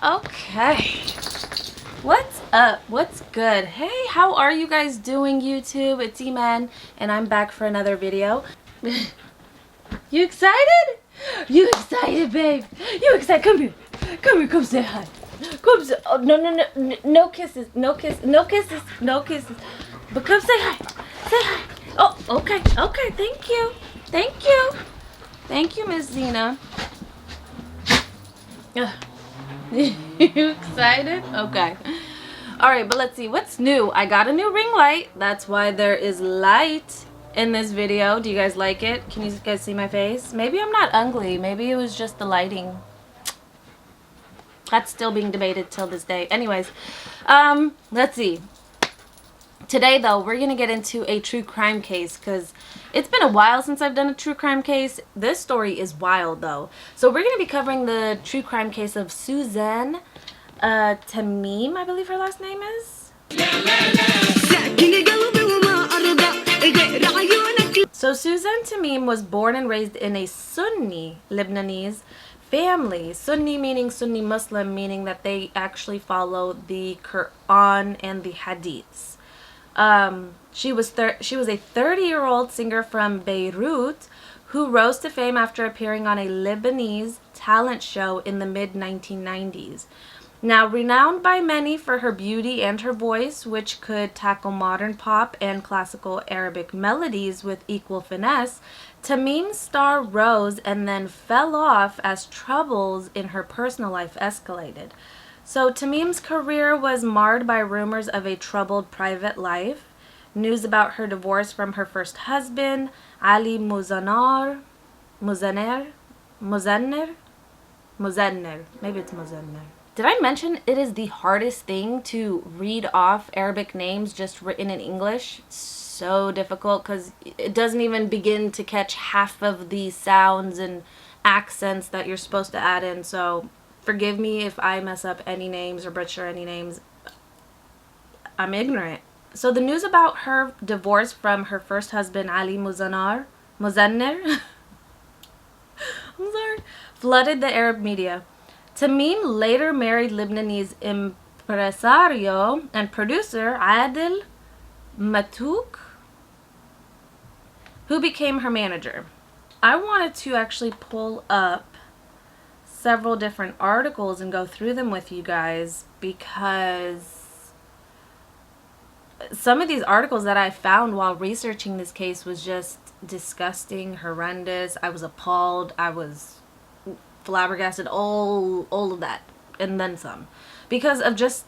Okay. What's up? What's good? Hey, how are you guys doing, YouTube? It's E-Man, and I'm back for another video. You excited? You excited, babe? You excited? Come here. Come here. Come say hi. Come say. Oh, no. No kisses. No kisses. No kisses. No kisses. But come say hi. Say hi. Oh, okay. Okay. Thank you. Thank you. Thank you, Miss Zena. You excited? Okay. Alright, but let's see. What's new? I got a new ring light. That's why there is light in this video. Do you guys like it? Can you guys see my face? Maybe I'm not ugly. Maybe it was just the lighting. That's still being debated till this day. Anyways, let's see. Today, though, we're going to get into a true crime case because it's been a while since I've done a true crime case. This story is wild, though. So we're going to be covering the true crime case of Suzanne Tamim, I believe her last name is. So Suzanne Tamim was born and raised in a Sunni Lebanese family. Sunni meaning Sunni Muslim, meaning that they actually follow the Quran and the Hadiths. She was a 30-year-old singer from Beirut who rose to fame after appearing on a Lebanese talent show in the mid-1990s. Now, renowned by many for her beauty and her voice, which could tackle modern pop and classical Arabic melodies with equal finesse, Tamim's star rose and then fell off as troubles in her personal life escalated. So Tamim's career was marred by rumors of a troubled private life, news about her divorce from her first husband, Ali Muzanner, maybe it's Muzanner. Did I mention it is the hardest thing to read off Arabic names just written in English? It's so difficult because it doesn't even begin to catch half of the sounds and accents that you're supposed to add in, so forgive me if I mess up any names or butcher any names. I'm ignorant. So the news about her divorce from her first husband, Ali Muzanner, I'm sorry, flooded the Arab media. Tamim later married Lebanese impresario and producer Adel Matouk, who became her manager. I wanted to actually pull up several different articles and go through them with you guys because some of these articles that I found while researching this case was just disgusting, horrendous. I was appalled. I was flabbergasted, all of that and then some, because of just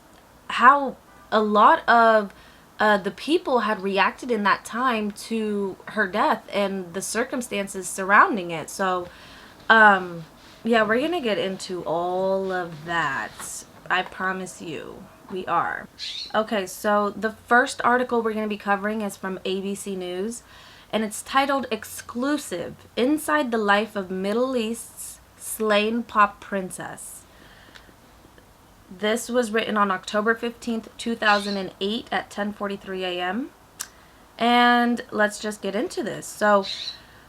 how a lot of the people had reacted in that time to her death and the circumstances surrounding it. So yeah, we're gonna get into all of that. I promise you, we are. Okay, so the first article we're gonna be covering is from ABC News, and it's titled "Exclusive: Inside the Life of Middle East's Slain Pop Princess." This was written on October 15th, 2008 at 10:43 a.m. And let's just get into this. So,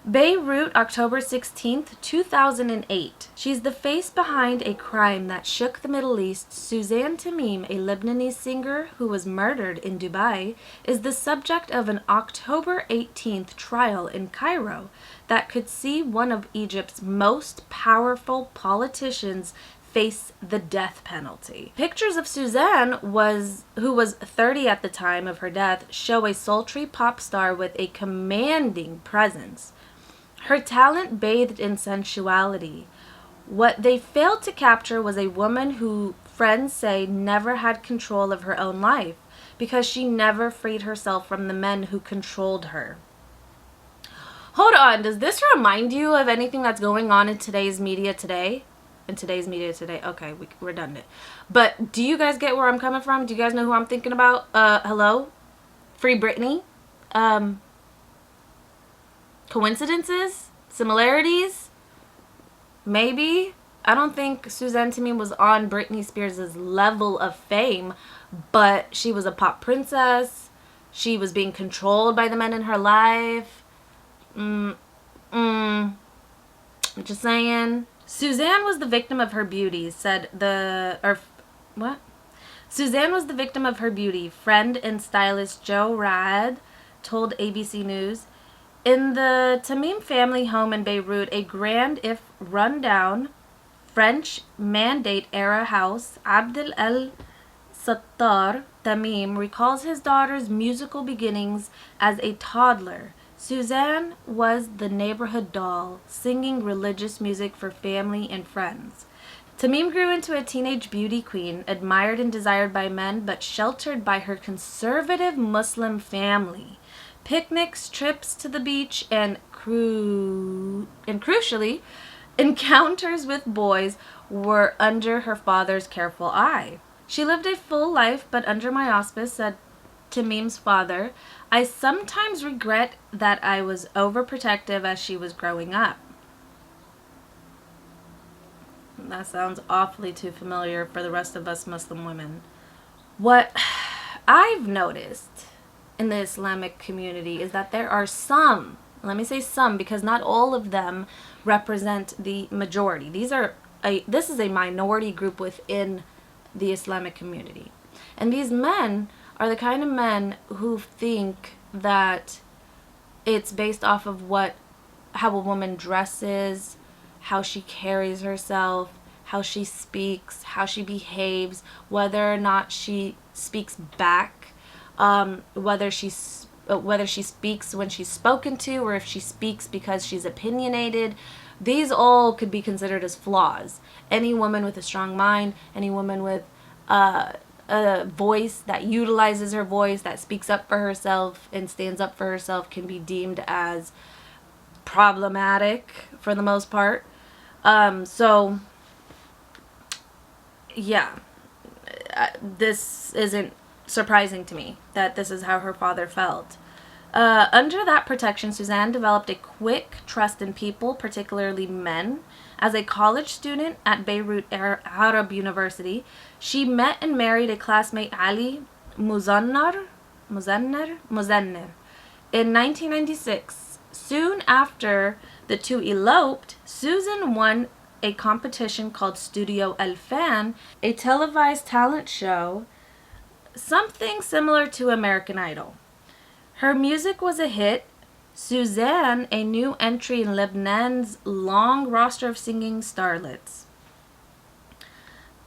Beirut, October 16th, 2008. She's the face behind a crime that shook the Middle East. Suzanne Tamim, a Lebanese singer who was murdered in Dubai, is the subject of an October 18th trial in Cairo that could see one of Egypt's most powerful politicians face the death penalty. Pictures of Suzanne, who was 30 at the time of her death, show a sultry pop star with a commanding presence. Her talent bathed in sensuality. What they failed to capture was a woman who friends say never had control of her own life because she never freed herself from the men who controlled her. Hold on, does this remind you of anything that's going on in today's media today? Okay, redundant. But do you guys get where I'm coming from? Do you guys know who I'm thinking about? Hello? Free Britney? Coincidences? Similarities? Maybe? I don't think Suzanne Tamim was on Britney Spears' level of fame, but she was a pop princess. She was being controlled by the men in her life. I'm just saying. Suzanne was the victim of her beauty, said the... or... what? Suzanne was the victim of her beauty, friend and stylist Joe Rad told ABC News. In the Tamim family home in Beirut, a grand, if run-down, French Mandate-era house, Abdel el-Sattar Tamim recalls his daughter's musical beginnings as a toddler. Suzanne was the neighborhood doll, singing religious music for family and friends. Tamim grew into a teenage beauty queen, admired and desired by men, but sheltered by her conservative Muslim family. Picnics, trips to the beach, and crucially, encounters with boys were under her father's careful eye. She lived a full life, but under my auspice, said Tamim's father. I sometimes regret that I was overprotective as she was growing up. That sounds awfully too familiar for the rest of us Muslim women. What I've noticed in the Islamic community is that there are some, let me say some because not all of them represent the majority. This is a minority group within the Islamic community. And these men are the kind of men who think that it's based off of how a woman dresses, how she carries herself, how she speaks, how she behaves, whether or not she speaks back, whether she speaks when she's spoken to, or if she speaks because she's opinionated. These all could be considered as flaws. Any woman with a strong mind, any woman with a voice that utilizes her voice, that speaks up for herself and stands up for herself, can be deemed as problematic for the most part. So yeah, this isn't surprising to me that this is how her father felt. Under that protection, Suzanne developed a quick trust in people, particularly men. As a college student at Beirut Arab University, she met and married a classmate, Ali Muzanner in 1996. Soon after the two eloped, Susan won a competition called Studio El Fan, a televised talent show, something similar to American Idol. Her music was a hit. Suzanne, a new entry in Lebanon's long roster of singing starlets.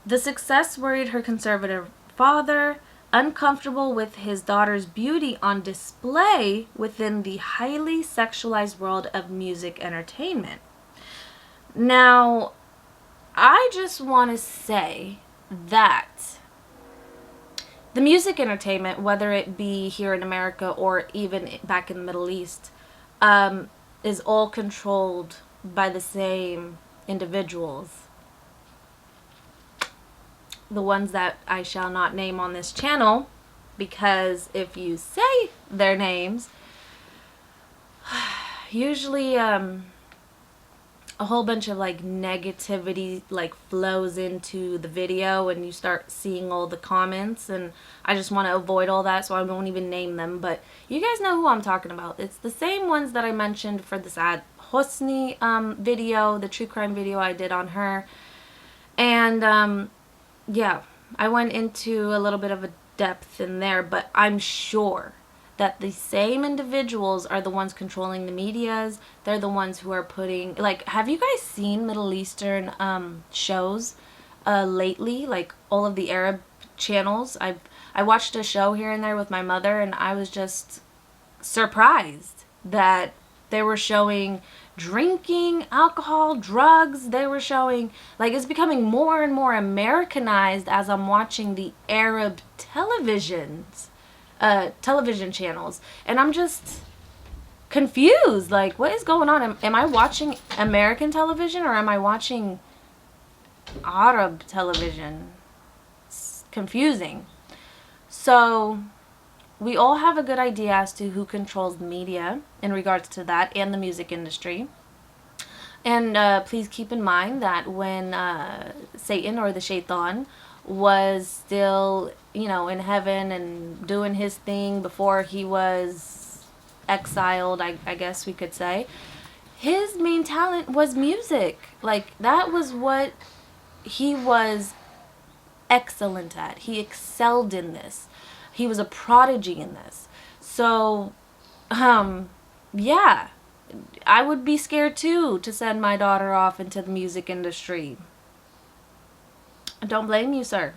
The success worried her conservative father, uncomfortable with his daughter's beauty on display within the highly sexualized world of music entertainment. Now, I just want to say that the music entertainment, whether it be here in America or even back in the Middle East, is all controlled by the same individuals. The ones that I shall not name on this channel, because if you say their names, usually a whole bunch of like negativity like flows into the video and you start seeing all the comments, and I just want to avoid all that, so I won't even name them, but you guys know who I'm talking about. It's the same ones that I mentioned for the Saad Hosni video, the true crime video I did on her. And yeah, I went into a little bit of a depth in there, but I'm sure that the same individuals are the ones controlling the medias. They're the ones who are putting, like, have you guys seen Middle Eastern shows lately? Like all of the Arab channels. I watched a show here and there with my mother, and I was just surprised that they were showing drinking, alcohol, drugs. They were showing, like, it's becoming more and more Americanized as I'm watching the Arab television channels, and I'm just confused. Like, what is going on? Am I watching American television or am I watching Arab television? It's confusing. So we all have a good idea as to who controls the media in regards to that and the music industry. And please keep in mind that when Satan, or the Shaitan, was still, you know, in heaven and doing his thing before he was exiled, I guess we could say, his main talent was music. Like, that was what he was excellent at. He excelled in this. He was a prodigy in this. So, yeah, I would be scared too to send my daughter off into the music industry. I don't blame you, sir.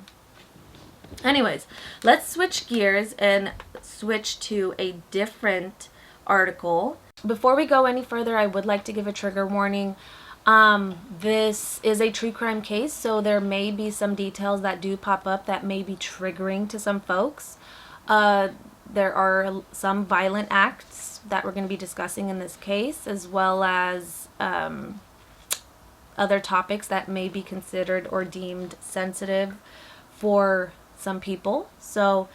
Anyways, let's switch gears and switch to a different article. Before we go any further, I would like to give a trigger warning. This is a true crime case, so there may be some details that do pop up that may be triggering to some folks. There are some violent acts that we're going to be discussing in this case, as well as other topics that may be considered or deemed sensitive for some people. So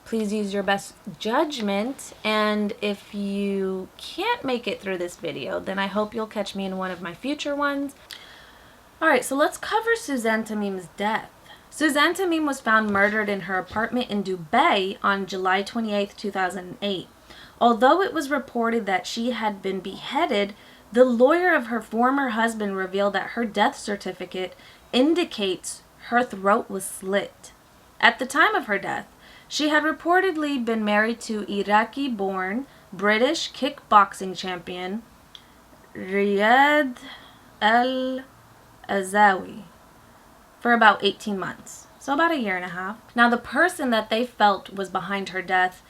please use your best judgment, and if you can't make it through this video, then I hope you'll catch me in one of my future ones. Alright, so let's cover Suzanne Tamim's death. Suzanne Tamim was found murdered in her apartment in Dubai on July 28, 2008. Although it was reported that she had been beheaded, the lawyer of her former husband revealed that her death certificate indicates her throat was slit. At the time of her death, she had reportedly been married to Iraqi-born British kickboxing champion Riyad el-Azawi for about 18 months, so about a year and a half. Now, the person that they felt was behind her death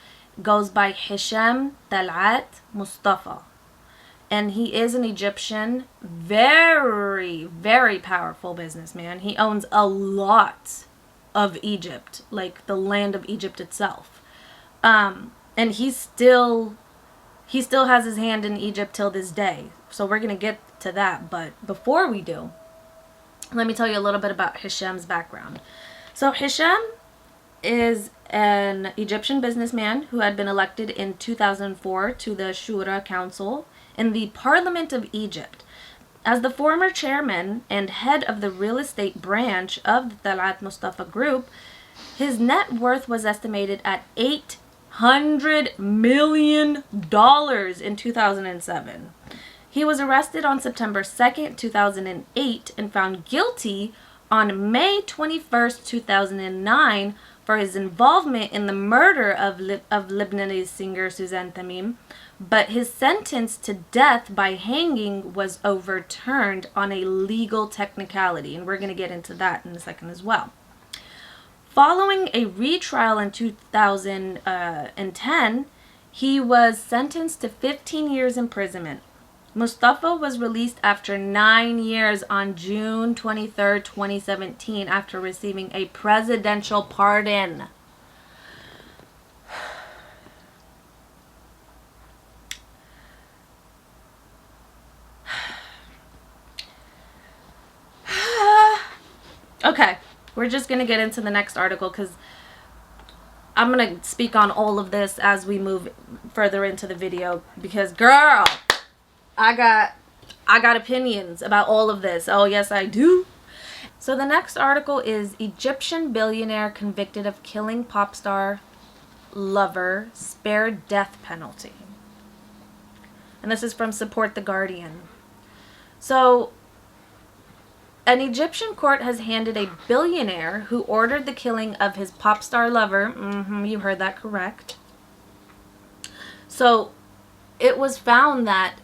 goes by Hisham Talat Mustafa, and he is an Egyptian, very, very powerful businessman. He owns a lot of Egypt, like the land of Egypt itself, and he still has his hand in Egypt till this day. So we're gonna get to that, but before we do, let me tell you a little bit about Hisham's background. So Hisham is an Egyptian businessman who had been elected in 2004 to the Shura Council in the Parliament of Egypt. As the former chairman and head of the real estate branch of the Talat Mustafa Group, his net worth was estimated at $800 million in 2007. He was arrested on September 2nd, 2008 and found guilty on May 21st, 2009 for his involvement in the murder of Lebanese singer Suzanne Tamim, but his sentence to death by hanging was overturned on a legal technicality, and we're going to get into that in a second as well. Following a retrial in 2010, he was sentenced to 15 years imprisonment. Mustafa was released after 9 years on June 23, 2017, after receiving a presidential pardon. Okay, we're just going to get into the next article because I'm going to speak on all of this as we move further into the video, because girl, I got opinions about all of this. Oh, yes, I do. So the next article is Egyptian billionaire convicted of killing pop star lover spared death penalty. And this is from Support the Guardian. So an Egyptian court has handed a billionaire who ordered the killing of his pop star lover, you heard that correct. So it was found that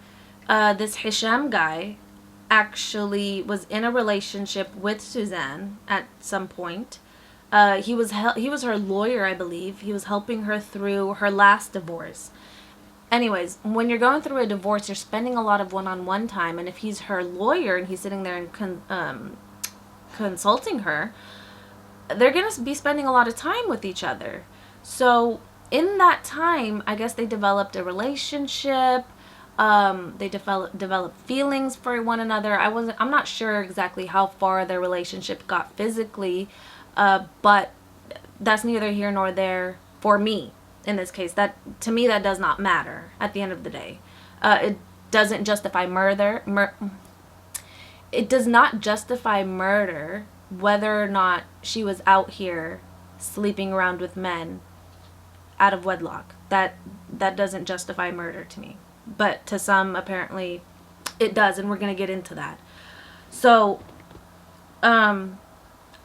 this Hisham guy actually was in a relationship with Suzanne at some point. He was her lawyer, I believe. He was helping her through her last divorce. Anyways, when you're going through a divorce, you're spending a lot of one-on-one time, and if he's her lawyer and he's sitting there and consulting her, they're going to be spending a lot of time with each other. So in that time, I guess they developed a relationship. They developed feelings for one another. I'm not sure exactly how far their relationship got physically, but that's neither here nor there for me. In this case, that to me, that does not matter at the end of the day. It doesn't justify murder. It does not justify murder whether or not she was out here sleeping around with men out of wedlock. That doesn't justify murder to me. But to some, apparently, It does, and we're going to get into that. So,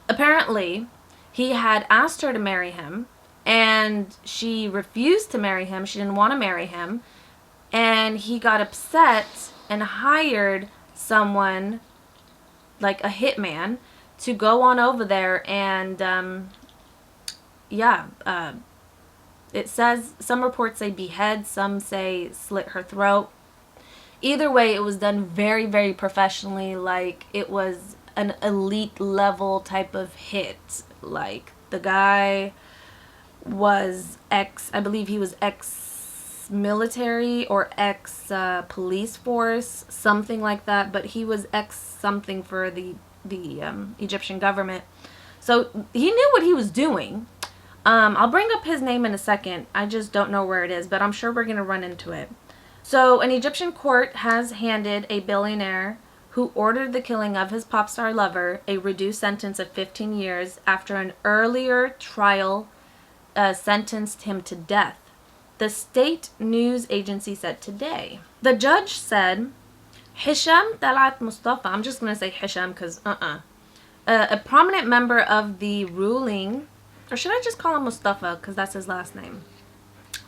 apparently, he had asked her to marry him, and she refused to marry him. She didn't want to marry him. And he got upset and hired someone, like a hitman, to go on over there and, it says, some reports say behead, some say slit her throat. Either way, it was done very, very professionally, like it was an elite level type of hit. Like, the guy was I believe he was ex-military or ex-police force, something like that, but he was ex-something for the Egyptian government. So he knew what he was doing. I'll bring up his name in a second. I just don't know where it is, but I'm sure we're going to run into it. So an Egyptian court has handed a billionaire who ordered the killing of his pop star lover a reduced sentence of 15 years after an earlier trial sentenced him to death. The state news agency said today. The judge said, Hisham Talat Mustafa, I'm just going to say Hisham because a prominent member of the ruling, or should I just call him Mustafa because that's his last name?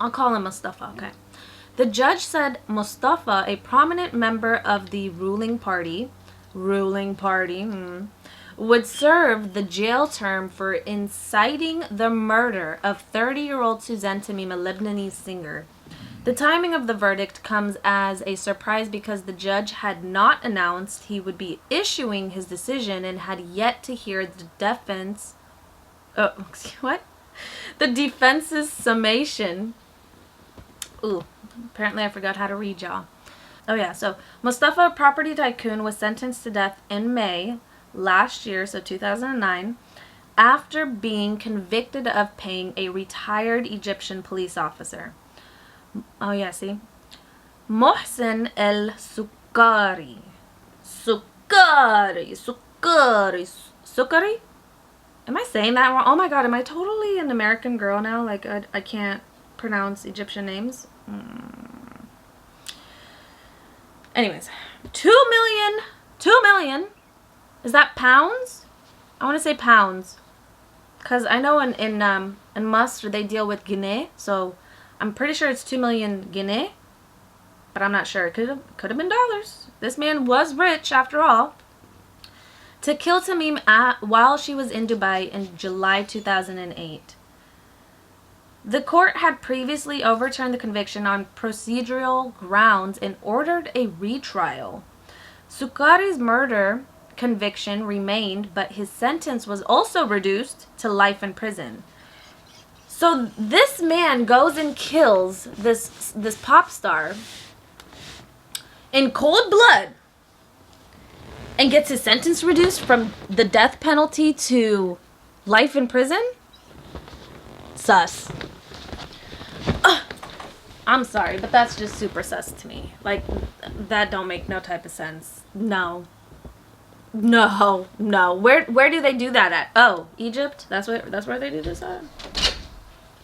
I'll call him Mustafa, okay. The judge said Mustafa, a prominent member of the ruling party, would serve the jail term for inciting the murder of 30-year-old Suzanne Tamim, a Lebanese singer. The timing of the verdict comes as a surprise because the judge had not announced he would be issuing his decision and had yet to hear the defense. The defense's summation. Ooh, apparently I forgot how to read, y'all. Oh yeah, so Mustafa, a property tycoon, was sentenced to death in May last year, so 2009, after being convicted of paying a retired Egyptian police officer. Oh yeah, see? Mohsen el-Sukkary. Sukkary? Am I saying that wrong? Oh my god, am I totally an American girl now? Like, I can't pronounce Egyptian names? Anyways, 2 million. Is that pounds? I want to say pounds. Because I know in Masr they deal with Guinea, so I'm pretty sure it's 2 million Guinea. But I'm not sure. It could have been dollars. This man was rich after all. To kill Tamim while she was in Dubai in July 2008. The court had previously overturned the conviction on procedural grounds and ordered a retrial. Sukkary's murder conviction remained, but his sentence was also reduced to life in prison. So this man goes and kills this pop star in cold blood and gets his sentence reduced from the death penalty to life in prison? Sus. I'm sorry, but that's just super sus to me. Like, that don't make no type of sense. No. Where do they do that at? Oh, Egypt? That's where they do this at?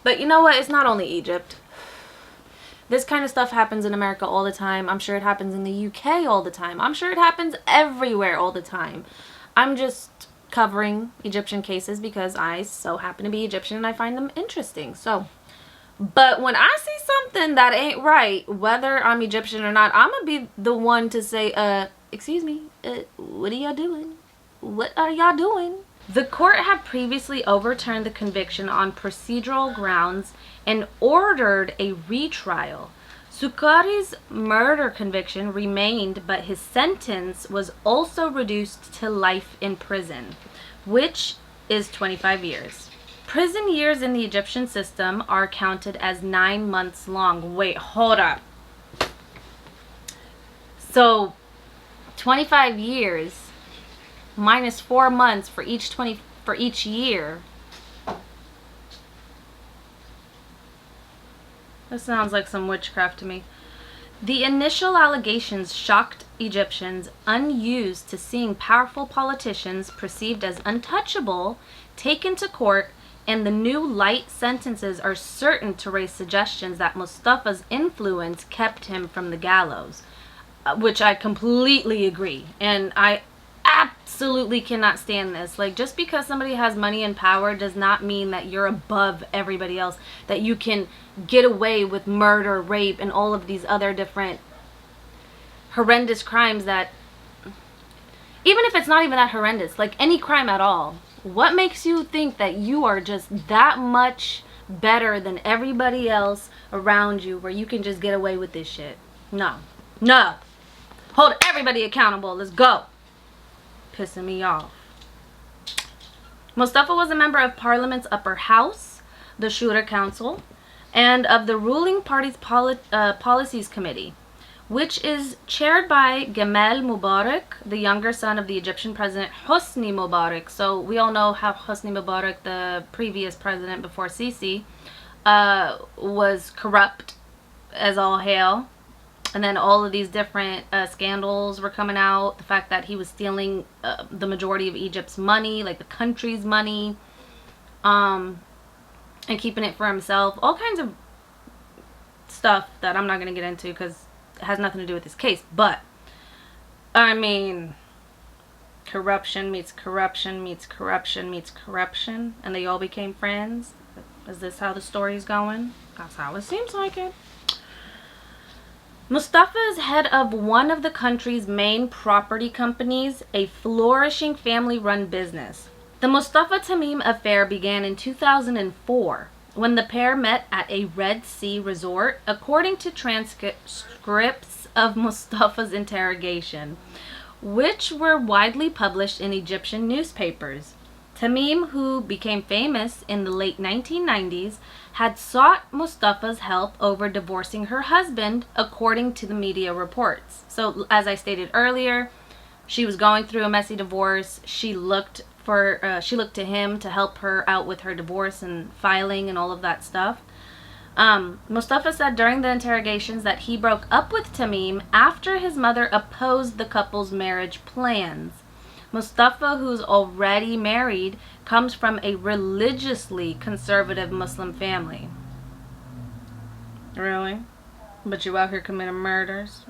But you know what? It's not only Egypt. This kind of stuff happens in America all the time. I'm sure it happens in the UK all the time. I'm sure it happens everywhere all the time. I'm just covering Egyptian cases because I so happen to be Egyptian and I find them interesting. So, but when I see something that ain't right, whether I'm Egyptian or not, I'm going to be the one to say, excuse me, what are y'all doing? What are y'all doing? The court had previously overturned the conviction on procedural grounds and ordered a retrial. Sukkary's murder conviction remained, but his sentence was also reduced to life in prison, which is 25 years. Prison years in the Egyptian system are counted as 9 months long. Wait, hold up. So, 25 years minus 4 months for each year. This sounds like some witchcraft to me. The initial allegations shocked Egyptians unused to seeing powerful politicians perceived as untouchable taken to court, and the new light sentences are certain to raise suggestions that Mustafa's influence kept him from the gallows. which I completely agree. And I absolutely cannot stand this. Like, just because somebody has money and power does not mean that you're above everybody else, that you can get away with murder, rape, and all of these other different horrendous crimes that, even if it's not even that horrendous, like any crime at all, what makes you think that you are just that much better than everybody else around you where you can just get away with this shit? No. No. Hold everybody accountable. Let's go. Pissing me off. Mustafa was a member of Parliament's upper house, the Shura Council, and of the ruling party's policies committee, which is chaired by Gamal Mubarak, the younger son of the Egyptian president Hosni Mubarak. So we all know how Hosni Mubarak, the previous president before Sisi, was corrupt as all hell. And then all of these different scandals were coming out. The fact that he was stealing the majority of Egypt's money, like the country's money, and keeping it for himself. All kinds of stuff that I'm not going to get into because it has nothing to do with this case. But, I mean, corruption meets corruption meets corruption meets corruption. And they all became friends. Is this how the story's going? That's how it seems like it. Mustafa is head of one of the country's main property companies, a flourishing family-run business. The Mustafa Tamim affair began in 2004 when the pair met at a Red Sea resort, according to transcripts of Mustafa's interrogation, which were widely published in Egyptian newspapers. Tamim, who became famous in the late 1990s, had sought Mustafa's help over divorcing her husband, according to the media reports. So, as I stated earlier, she was going through a messy divorce. She looked to him to help her out with her divorce and filing and all of that stuff. Mustafa said during the interrogations that he broke up with Tamim after his mother opposed the couple's marriage plans. Mustafa, who's already married, comes from a religiously conservative Muslim family. Really? But you out here committing murders?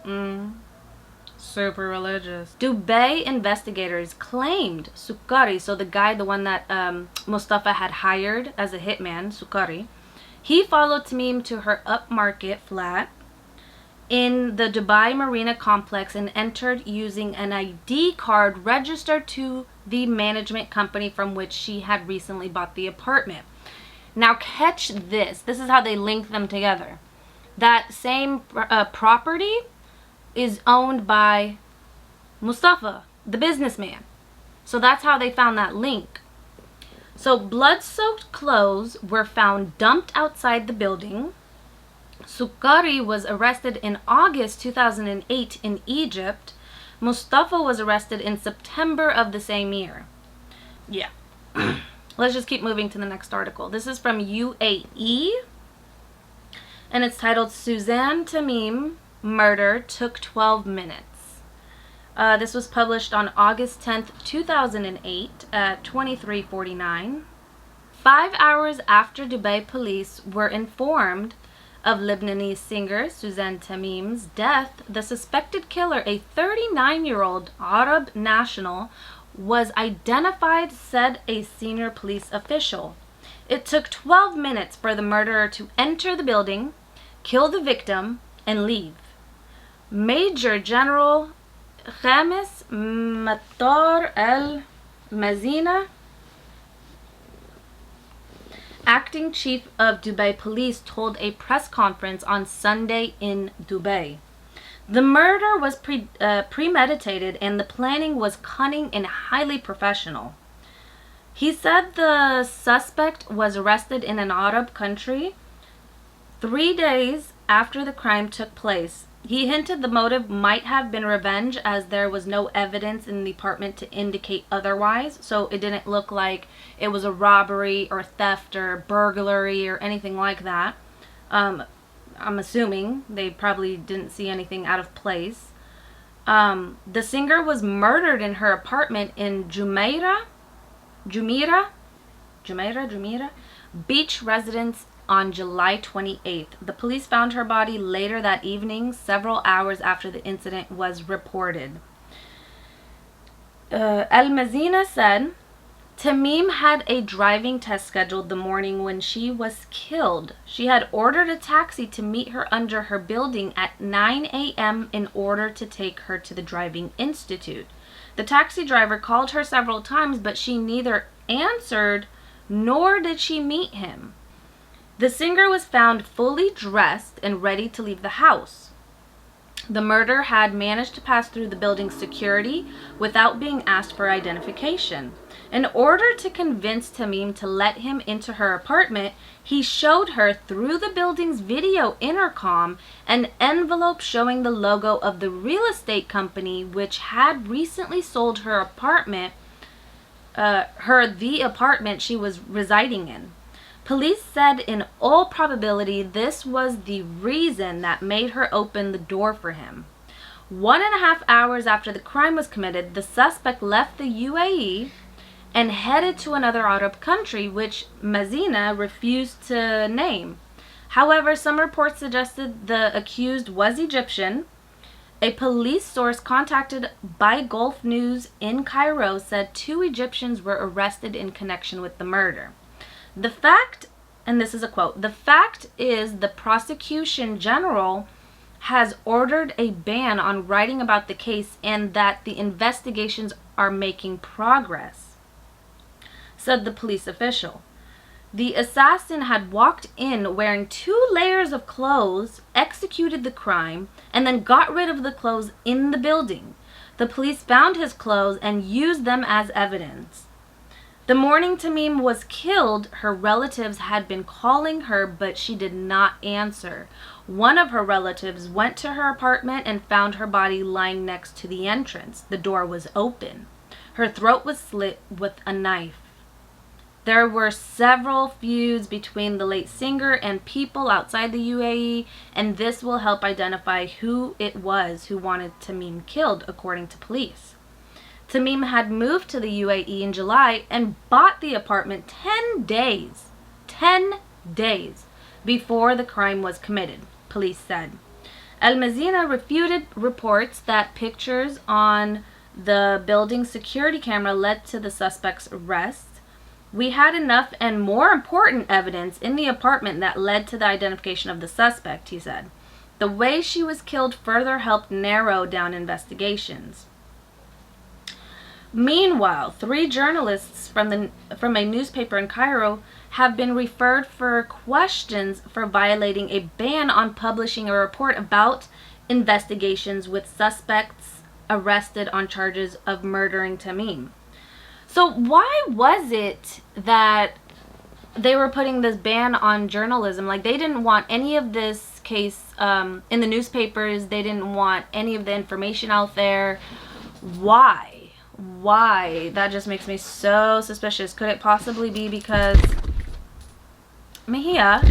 Super religious. Dubai investigators claimed el-Sukkary, so the one that Mustafa had hired as a hitman, el-Sukkary, he followed Tamim to her upmarket flat in the Dubai Marina complex and entered using an ID card registered to the management company from which she had recently bought the apartment. Now catch this. This is how they link them together. That same property is owned by Mustafa, the businessman. So that's how they found that link. So blood-soaked clothes were found dumped outside the building. el-Sukkary was arrested in August 2008 in Egypt. Mustafa was arrested in September of the same year. Yeah. Let's just keep moving to the next article. This is from UAE, and it's titled Suzanne Tamim Murder Took 12 Minutes. This was published on August 10th, 2008 at 23:49. 5 hours after Dubai police were informed of Lebanese singer Suzanne Tamim's death, the suspected killer, a 39-year-old Arab national, was identified, said a senior police official. It took 12 minutes for the murderer to enter the building, kill the victim, and leave. Major General Khamis Mattar el-Mazina, acting chief of Dubai police, told a press conference on Sunday in Dubai. The murder was premeditated and the planning was cunning and highly professional. He said the suspect was arrested in an Arab country 3 days after the crime took place. He hinted the motive might have been revenge, as there was no evidence in the apartment to indicate otherwise. So it didn't look like it was a robbery or theft or burglary or anything like that. I'm assuming they probably didn't see anything out of place. The singer was murdered in her apartment in Jumeirah Beach residence on July 28th. The police found her body later that evening, several hours after the incident was reported. El-Mazina said Tamim had a driving test scheduled the morning when she was killed. She had ordered a taxi to meet her under her building at 9 a.m. in order to take her to the driving institute. The taxi driver called her several times, but she neither answered nor did she meet him. The singer was found fully dressed and ready to leave the house. The murderer had managed to pass through the building's security without being asked for identification. In order to convince Tamim to let him into her apartment, he showed her through the building's video intercom an envelope showing the logo of the real estate company which had recently sold her apartment, the apartment she was residing in. Police said in all probability this was the reason that made her open the door for him. 1.5 hours after the crime was committed, the suspect left the UAE and headed to another Arab country, which Mazina refused to name. However, some reports suggested the accused was Egyptian. A police source contacted by Gulf News in Cairo said 2 Egyptians were arrested in connection with the murder. The fact, and this is a quote, "The fact is the prosecution general has ordered a ban on writing about the case and that the investigations are making progress," said the police official. The assassin had walked in wearing 2 layers of clothes, executed the crime, and then got rid of the clothes in the building. The police found his clothes and used them as evidence. The morning Tamim was killed, her relatives had been calling her, but she did not answer. One of her relatives went to her apartment and found her body lying next to the entrance. The door was open. Her throat was slit with a knife. There were several feuds between the late singer and people outside the UAE, and this will help identify who it was who wanted Tamim killed, according to police. Tamim had moved to the UAE in July and bought the apartment 10 days before the crime was committed, police said. El-Mazina refuted reports that pictures on the building's security camera led to the suspect's arrest. "We had enough and more important evidence in the apartment that led to the identification of the suspect," he said. "The way she was killed further helped narrow down investigations." Meanwhile, 3 journalists from a newspaper in Cairo have been referred for questions for violating a ban on publishing a report about investigations with suspects arrested on charges of murdering Tamim. So why was it that they were putting this ban on journalism? Like, they didn't want any of this case in the newspapers. They didn't want any of the information out there. Why? That just makes me so suspicious. Could it possibly be because Mahia?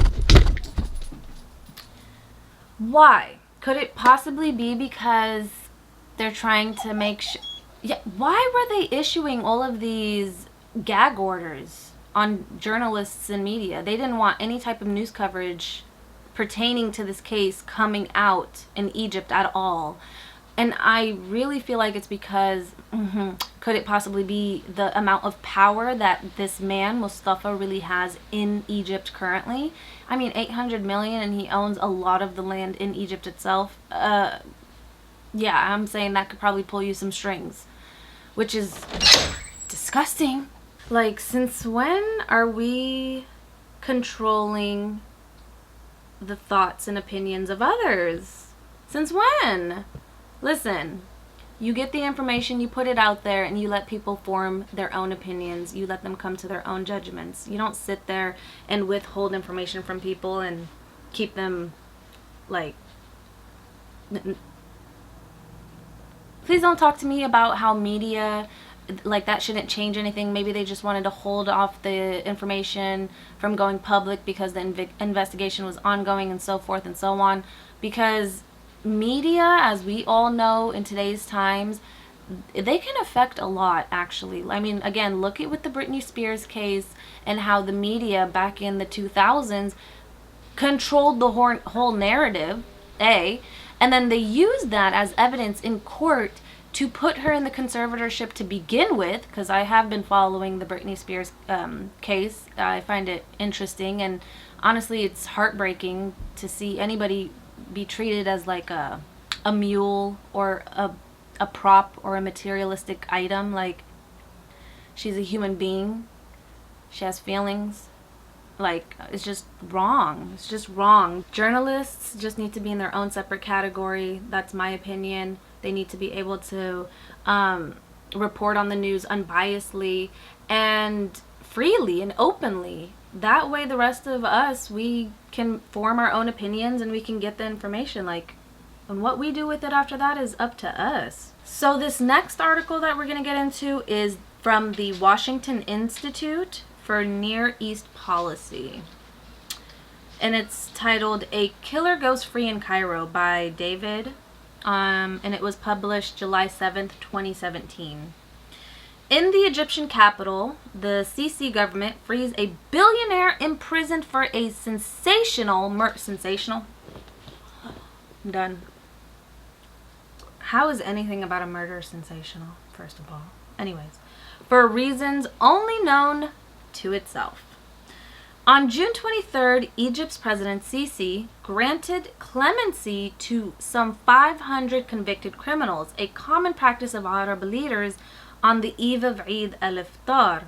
Why? Could it possibly be because they're trying to make yeah, why were they issuing all of these gag orders on journalists and media? They didn't want any type of news coverage pertaining to this case coming out in Egypt at all. And I really feel like it's because, could it possibly be the amount of power that this man, Mustafa, really has in Egypt currently? I mean, 800 million, and he owns a lot of the land in Egypt itself. Yeah, I'm saying that could probably pull you some strings, which is disgusting. Like, since when are we controlling the thoughts and opinions of others? Since when? Listen, you get the information, you put it out there, and you let people form their own opinions. You let them come to their own judgments. You don't sit there and withhold information from people and keep them, like... Please don't talk to me about how media, like, that shouldn't change anything. Maybe they just wanted to hold off the information from going public because the investigation was ongoing and so forth and so on. Because media, as we all know in today's times, they can affect a lot, actually. I mean, again, look at with the Britney Spears case and how the media back in the 2000s controlled the whole narrative, A, and then they used that as evidence in court to put her in the conservatorship to begin with, because I have been following the Britney Spears case. I find it interesting, and honestly, it's heartbreaking to see anybody be treated as like a mule or a prop or a materialistic item. Like, she's a human being. She has feelings. Like, it's just wrong. It's just wrong. Journalists just need to be in their own separate category. That's my opinion. They need to be able to report on the news unbiasedly and freely and openly. That way the rest of us, we can form our own opinions and we can get the information. Like, and what we do with it after that is up to us. So this next article that we're going to get into is from the Washington Institute for Near East Policy. And it's titled "A Killer Goes Free in Cairo" by David. And it was published July 7th, 2017. In the Egyptian capital, the Sisi government frees a billionaire imprisoned for a sensational? I'm done. How is anything about a murder sensational, first of all? Anyways, for reasons only known to itself. On June 23rd, Egypt's President Sisi granted clemency to some 500 convicted criminals, a common practice of Arab leaders on the eve of Eid al-Iftar,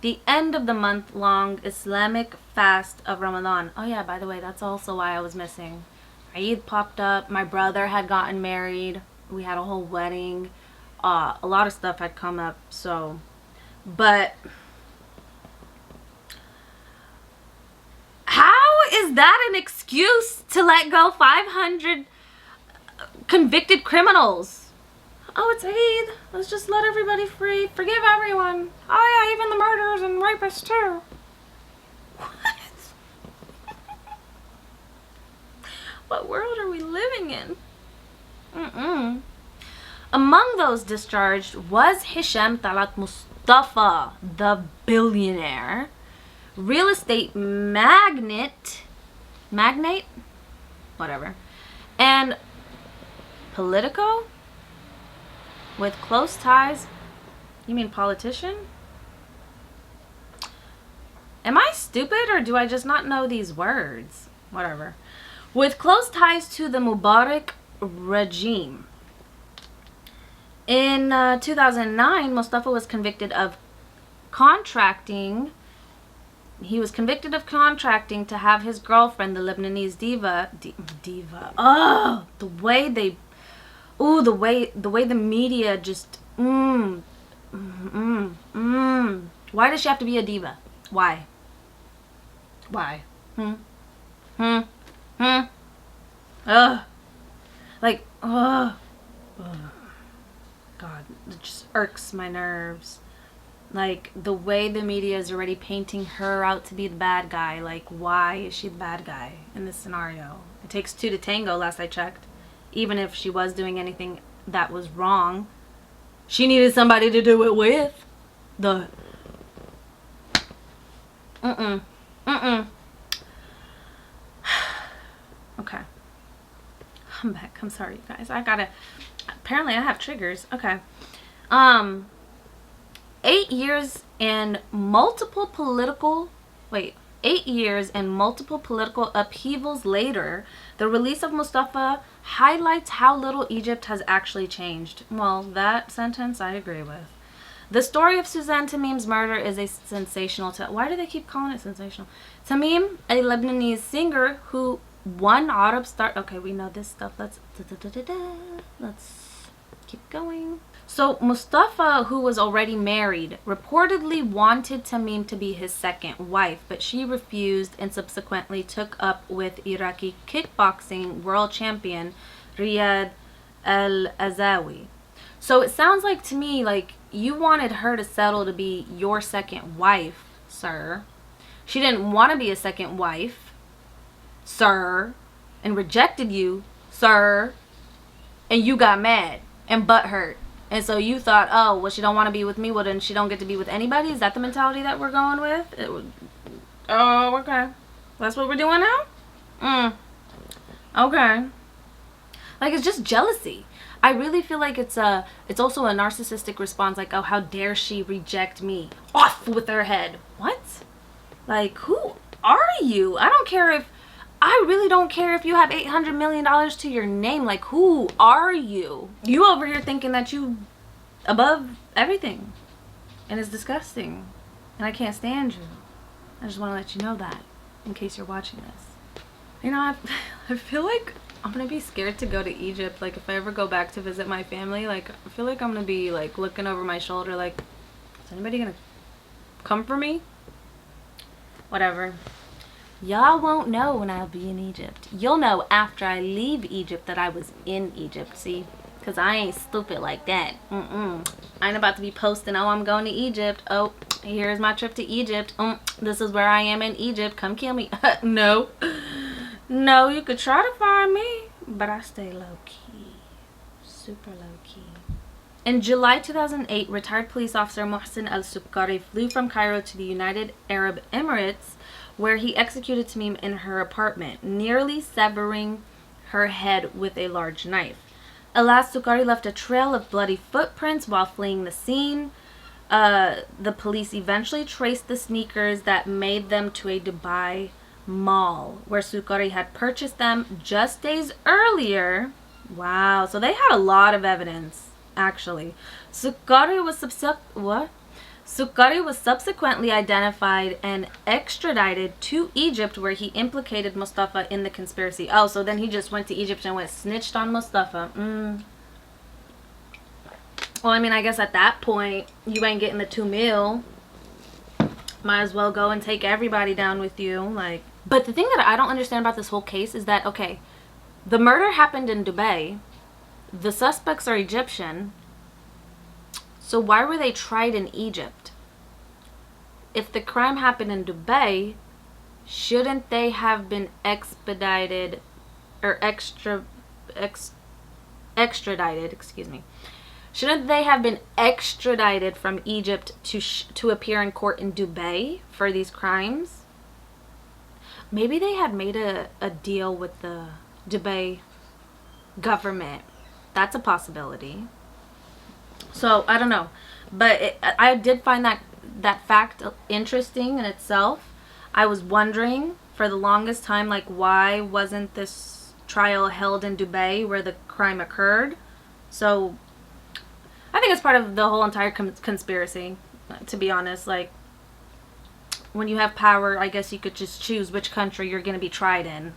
the end of the month-long Islamic fast of Ramadan. Oh yeah, by the way, that's also why I was missing. Eid popped up, my brother had gotten married, we had a whole wedding, a lot of stuff had come up, so, but how is that an excuse to let go 500 convicted criminals? Oh, it's Eid. Let's just let everybody free. Forgive everyone. Oh yeah, even the murderers and rapists too. What? What world are we living in? Among those discharged was Hisham Talat Mustafa, the billionaire, real estate magnate, whatever, and Politico with close ties. You mean politician? Am I stupid or do I just not know these words? Whatever. With close ties to the Mubarak regime. In 2009, Mustafa was convicted of contracting. He was convicted of contracting to have his girlfriend, the Lebanese diva. Oh, the way the media just. Why does she have to be a diva? Why? Ugh. Like, ugh. God, it just irks my nerves. Like, the way the media is already painting her out to be the bad guy. Like, why is she the bad guy in this scenario? It takes two to tango, last I checked. Even if she was doing anything that was wrong, she needed somebody to do it with. Okay. I'm back. I'm sorry, you guys. Apparently I have triggers. Okay. 8 years and multiple political upheavals later, the release of Mustafa highlights how little Egypt has actually changed. Well, that sentence I agree with. The story of Suzanne Tamim's murder is a sensational why do they keep calling it sensational? Tamim, a Lebanese singer who won Arab Star. Okay, we know this stuff. Let's keep going. So Mustafa, who was already married, reportedly wanted Tamim to be his second wife, but she refused and subsequently took up with Iraqi kickboxing world champion Riyad al-Azawi. So it sounds like to me like you wanted her to settle to be your second wife, sir. She didn't want to be a second wife, sir, and rejected you, sir, and you got mad and butthurt. And so you thought, oh, well, she don't want to be with me, well, then she don't get to be with anybody? Is that the mentality that we're going with? Oh, okay. That's what we're doing now? Okay. Like, it's just jealousy. I really feel like it's also a narcissistic response, like, oh, how dare she reject me? Off with her head. What? Like, who are you? I really don't care if you have $800 million to your name. Like, who are you? You over here thinking that you above everything. And it's disgusting. And I can't stand you. I just want to let you know that, in case you're watching this. You know, I feel like I'm gonna be scared to go to Egypt. Like, if I ever go back to visit my family, like, I feel like I'm gonna be, like, looking over my shoulder, like, is anybody gonna come for me? Whatever. Y'all won't know when I'll be in Egypt. You'll know after I leave Egypt that I was in Egypt, see? Because I ain't stupid like that. I ain't about to be posting, oh, I'm going to Egypt. Oh, here's my trip to Egypt. This is where I am in Egypt. Come kill me. No. No, you could try to find me, but I stay low-key. Super low-key. In July 2008, retired police officer Mohsen el-Sukkary flew from Cairo to the United Arab Emirates, where he executed Tamim in her apartment, nearly severing her head with a large knife. El-Sukkary left a trail of bloody footprints while fleeing the scene. The police eventually traced the sneakers that made them to a Dubai mall, where Sukkary had purchased them just days earlier. Wow, so they had a lot of evidence, actually. Sukkary was subsequently identified and extradited to Egypt, where he implicated Mustafa in the conspiracy. Oh, so then he just went to Egypt and snitched on Mustafa. Well, I mean, I guess at that point, you ain't getting the $2 million. Might as well go and take everybody down with you. Like, but the thing that I don't understand about this whole case is that, okay, the murder happened in Dubai. The suspects are Egyptian. So why were they tried in Egypt? If the crime happened in Dubai, shouldn't they have been expedited or extradited, excuse me. Shouldn't they have been extradited from Egypt to appear in court in Dubai for these crimes? Maybe they had made a deal with the Dubai government. That's a possibility. So, I don't know. But I did find that fact interesting in itself. I was wondering for the longest time, like, why wasn't this trial held in Dubai where the crime occurred? So, I think it's part of the whole entire conspiracy, to be honest. Like, when you have power, I guess you could just choose which country you're going to be tried in.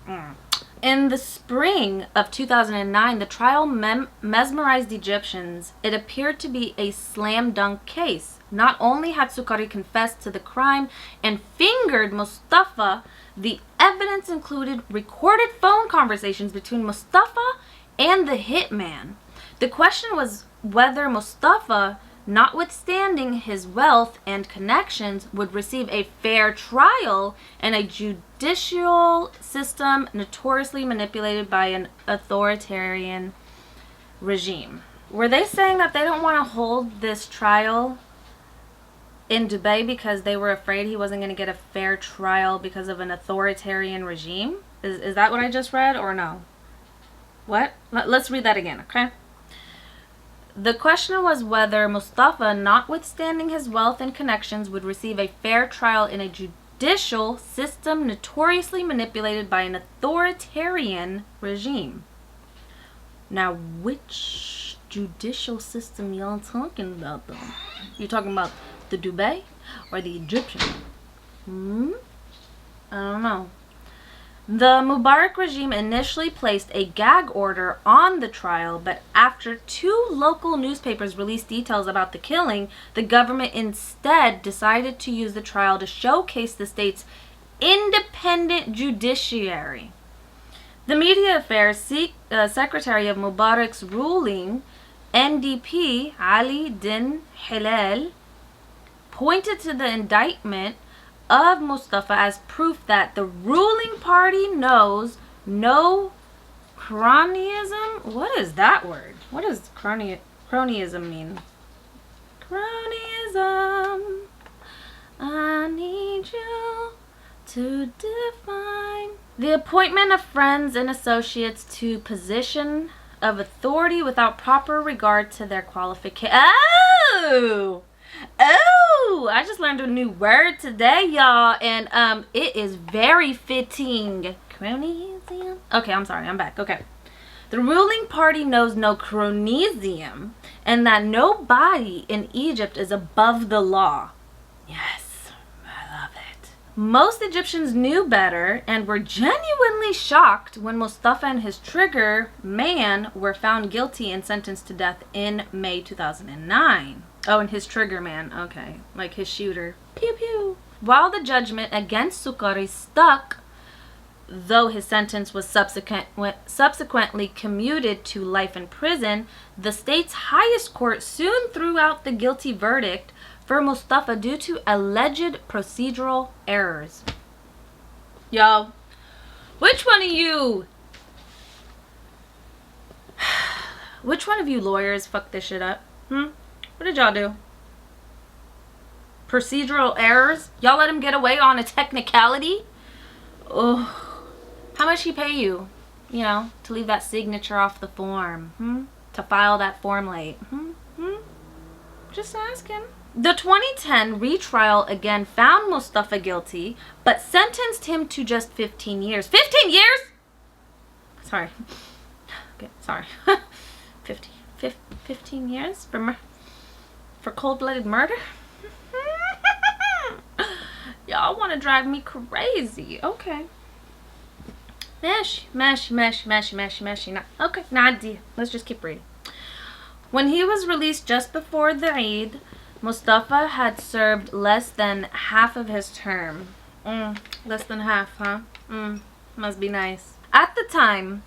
In the spring of 2009, the trial mesmerized Egyptians. It appeared to be a slam dunk case. Not only had Sukkary confessed to the crime and fingered Mustafa, the evidence included recorded phone conversations between Mustafa and the hitman. The question was whether Mustafa, notwithstanding his wealth and connections, would receive a fair trial in a judicial system notoriously manipulated by an authoritarian regime. Were they saying that they don't want to hold this trial in Dubai because they were afraid he wasn't going to get a fair trial because of an authoritarian regime? Is that what I just read, or no? What? Let's read that again, okay? The question was whether Mustafa, notwithstanding his wealth and connections, would receive a fair trial in a judicial system notoriously manipulated by an authoritarian regime. Now, which judicial system y'all talking about, though? You talking about the Dubai or the Egyptian? I don't know. The Mubarak regime initially placed a gag order on the trial, but after 2 local newspapers released details about the killing, the government instead decided to use the trial to showcase the state's independent judiciary. The Media Affairs Secretary of Mubarak's ruling, NDP Ali Din Hilal, pointed to the indictment of Mustafa as proof that the ruling party knows no cronyism. What is that word? What does cronyism mean? Cronyism. I need you to define The appointment of friends and associates to position of authority without proper regard to their qualification. Oh! Oh! I just learned a new word today, y'all. And it is very fitting. Cronyism? Okay, I'm sorry. I'm back. Okay. The ruling party knows no cronyism and that nobody in Egypt is above the law. Yes, I love it. Most Egyptians knew better and were genuinely shocked when Mustafa and his trigger man were found guilty and sentenced to death in May 2009. Oh, and his trigger man. Okay, like his shooter. Pew pew. While the judgment against Sukkary stuck, though his sentence was subsequently commuted to life in prison, the state's highest court soon threw out the guilty verdict for Mustafa due to alleged procedural errors. Yo, which one of you lawyers fucked this shit up? What did y'all do? Procedural errors? Y'all let him get away on a technicality? Oh. How much he pay you, to leave that signature off the form? To file that form late? Just asking. The 2010 retrial again found Mustafa guilty, but sentenced him to just 15 years. 15 years? Sorry. Okay, sorry. 15 years for cold-blooded murder? Y'all want to drive me crazy. Okay. Mesh. Okay, Nadia. Let's just keep reading. When he was released just before the Eid, Mustafa had served less than half of his term. Less than half, huh? Must be nice. At the time,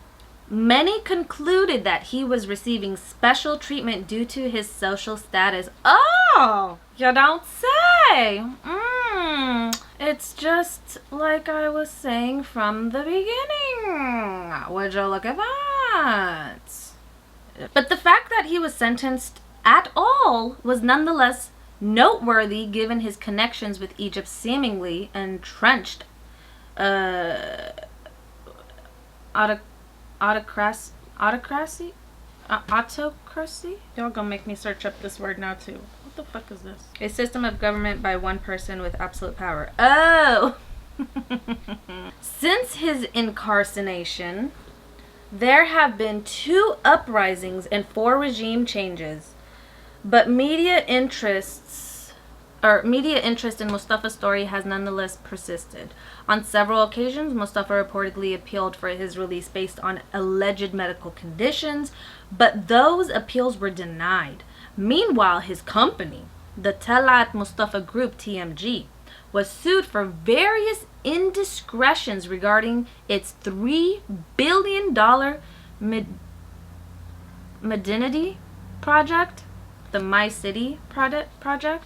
many concluded that he was receiving special treatment due to his social status. Oh, you don't say. It's just like I was saying from the beginning. Would you look at that? But the fact that he was sentenced at all was nonetheless noteworthy given his connections with Egypt's seemingly entrenched autocracy? Y'all gonna make me search up this word now too. What the fuck is this? A system of government by one person with absolute power. Oh! Since his incarceration, there have been 2 uprisings and 4 regime changes. But media interest in Mustafa's story has nonetheless persisted. On several occasions, Mustafa reportedly appealed for his release based on alleged medical conditions, but those appeals were denied. Meanwhile, his company, the Talat Mustafa Group, TMG, was sued for various indiscretions regarding its $3 billion Medinity project, the My City project.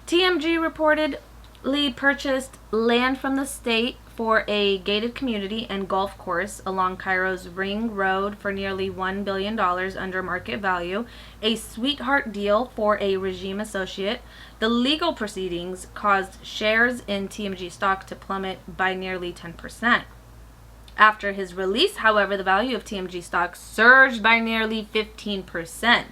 TMG reportedly purchased land from the state for a gated community and golf course along Cairo's Ring Road for nearly $1 billion under market value, a sweetheart deal for a regime associate. The legal proceedings caused shares in TMG stock to plummet by nearly 10%. After his release, however, the value of TMG stock surged by nearly 15%.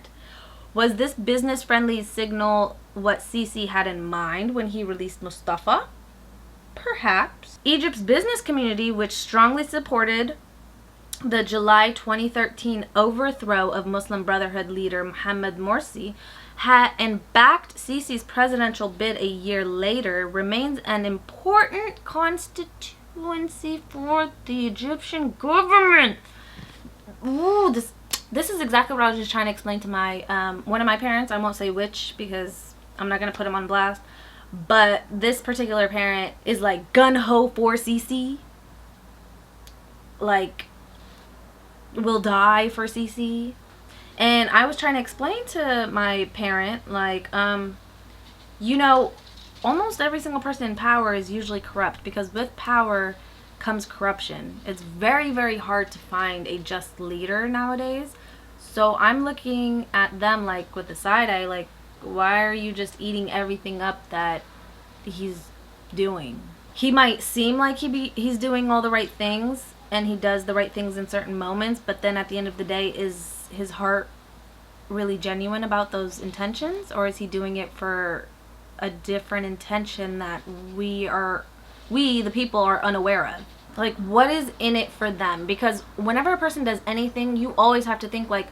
Was this business-friendly signal what Sisi had in mind when he released Mustafa? Perhaps. Egypt's business community, which strongly supported the July 2013 overthrow of Muslim Brotherhood leader Mohammed Morsi and backed Sisi's presidential bid a year later, remains an important constituency for the Egyptian government. Ooh, this is exactly what I was just trying to explain to my one of my parents. I won't say which because I'm not going to put him on blast. But this particular parent is like gun-ho for Sisi. Like, will die for Sisi. And I was trying to explain to my parent, like, almost every single person in power is usually corrupt, because with power comes corruption. It's very, very hard to find a just leader nowadays. So I'm looking at them like with the side eye, like, why are you just eating everything up that he's doing? he might seem like he's doing all the right things and he does the right things in certain moments, but then at the end of the day, is his heart really genuine about those intentions, or is he doing it for a different intention that we the people are unaware of? Like, what is in it for them? Because whenever a person does anything, you always have to think, like,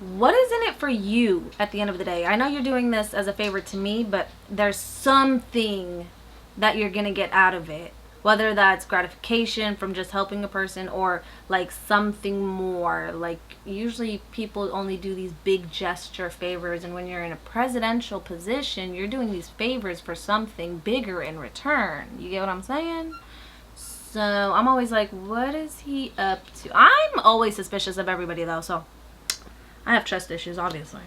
what is in it for you at the end of the day? I know you're doing this as a favor to me, but there's something that you're gonna get out of it, whether that's gratification from just helping a person or like something more. Like, usually people only do these big gesture favors, and when you're in a presidential position, you're doing these favors for something bigger in return. You get what I'm saying? So I'm always like, what is he up to? I'm always suspicious of everybody though, so I have trust issues, obviously.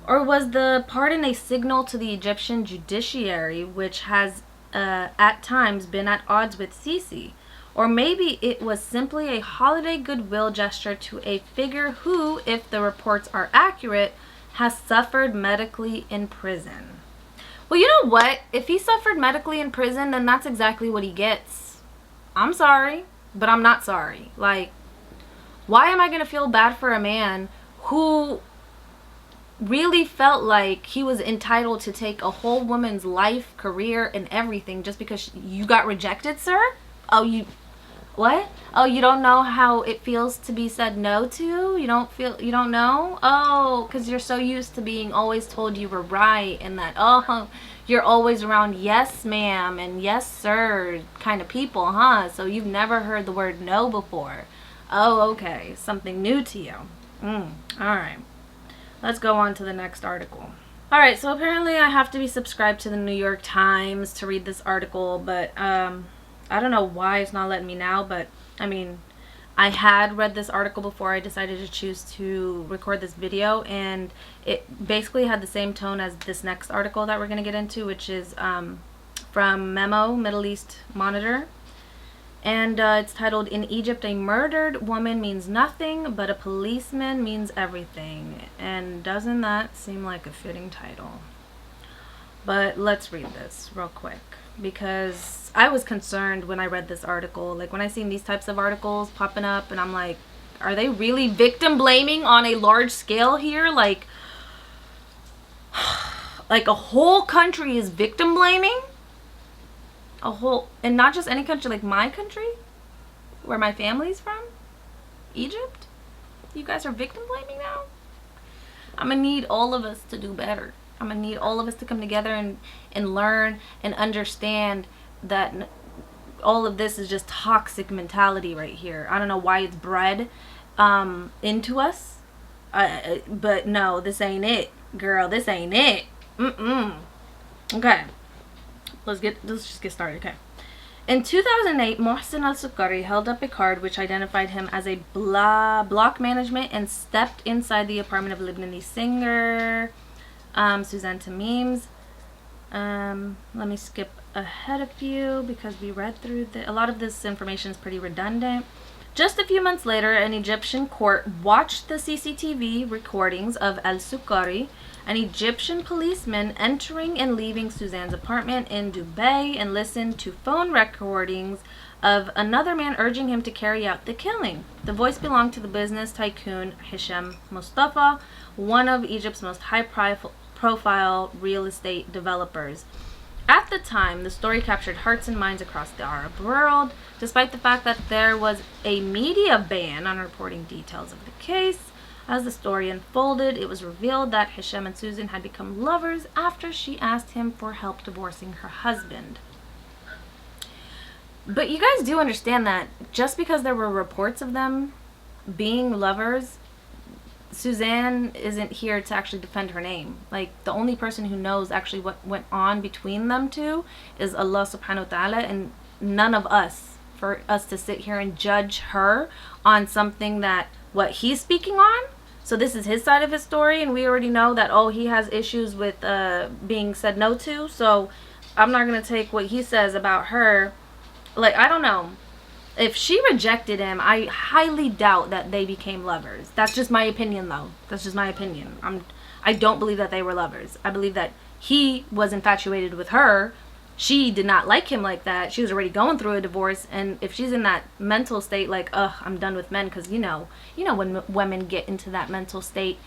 Or was the pardon a signal to the Egyptian judiciary, which has at times been at odds with Sisi? Or maybe it was simply a holiday goodwill gesture to a figure who, if the reports are accurate, has suffered medically in prison. Well, you know what? If he suffered medically in prison, then that's exactly what he gets. I'm sorry, but I'm not sorry. Like, why am I going to feel bad for a man who really felt like he was entitled to take a whole woman's life, career, and everything just because you got rejected, sir? Oh, what? Oh, you don't know how it feels to be said no to? You don't know? Oh, because you're so used to being always told you were right, and that, oh, you're always around yes ma'am and yes sir kind of people, huh? So you've never heard the word no before. Oh, okay. Something new to you. All right. Let's go on to the next article. All right, so apparently I have to be subscribed to the New York Times to read this article, but I don't know why it's not letting me now, but I mean, I had read this article before I decided to choose to record this video, and it basically had the same tone as this next article that we're going to get into, which is from Memo, Middle East Monitor. And it's titled, "In Egypt, a murdered woman means nothing, but a policeman means everything." And doesn't that seem like a fitting title? But let's read this real quick, because I was concerned when I read this article. Like, when I seen these types of articles popping up, and I'm like, are they really victim blaming on a large scale here? Like a whole country is victim blaming? A whole, and not just any country, like my country, where my family's from, Egypt. You guys are victim blaming now? I'm gonna need all of us to do better. I'm gonna need all of us to come together and learn and understand that all of this is just toxic mentality right here. I don't know why it's bred into us, but no, this ain't it, girl. This ain't it. Okay. Let's just get started, okay. In 2008, Mohsen el-Sukkary held up a card which identified him as a block management and stepped inside the apartment of Lebanese singer Suzanne Tamim. Let me skip ahead a few because we read through a lot of this information is pretty redundant. Just a few months later, an Egyptian court watched the CCTV recordings of el-Sukkary, an Egyptian policeman, entering and leaving Suzanne's apartment in Dubai, and listened to phone recordings of another man urging him to carry out the killing. The voice belonged to the business tycoon Hisham Mustafa, one of Egypt's most high-profile real estate developers. At the time, the story captured hearts and minds across the Arab world, despite the fact that there was a media ban on reporting details of the case. As the story unfolded, it was revealed that Hisham and Susan had become lovers after she asked him for help divorcing her husband. But you guys do understand that just because there were reports of them being lovers, Suzanne isn't here to actually defend her name. Like, the only person who knows actually what went on between them two is Allah subhanahu wa ta'ala, and none of us, for us to sit here and judge her on something that what he's speaking on. So this is his side of his story, and we already know that, oh, he has issues with being said no to. So I'm not going to take what he says about her. Like, I don't know. If she rejected him, I highly doubt that they became lovers. That's just my opinion, though. That's just my opinion. I don't believe that they were lovers. I believe that he was infatuated with her, she did not like him like that. She was already going through a divorce, and if she's in that mental state, like, ugh, I'm done with men, because when women get into that mental state,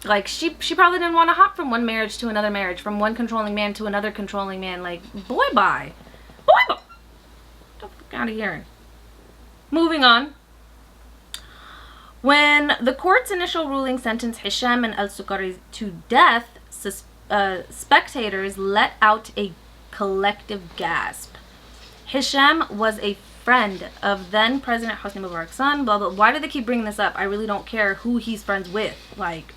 like she probably didn't want to hop from one marriage to another marriage, from one controlling man to another controlling man. Like, boy, bye, get the fuck out of here. Moving on. When the court's initial ruling sentenced Hisham and el-Sukkary to death, spectators let out a collective gasp. Hisham was a friend of then President Hosni Mubarak's son, blah, blah. Why do they keep bringing this up? I really don't care who he's friends with. Like,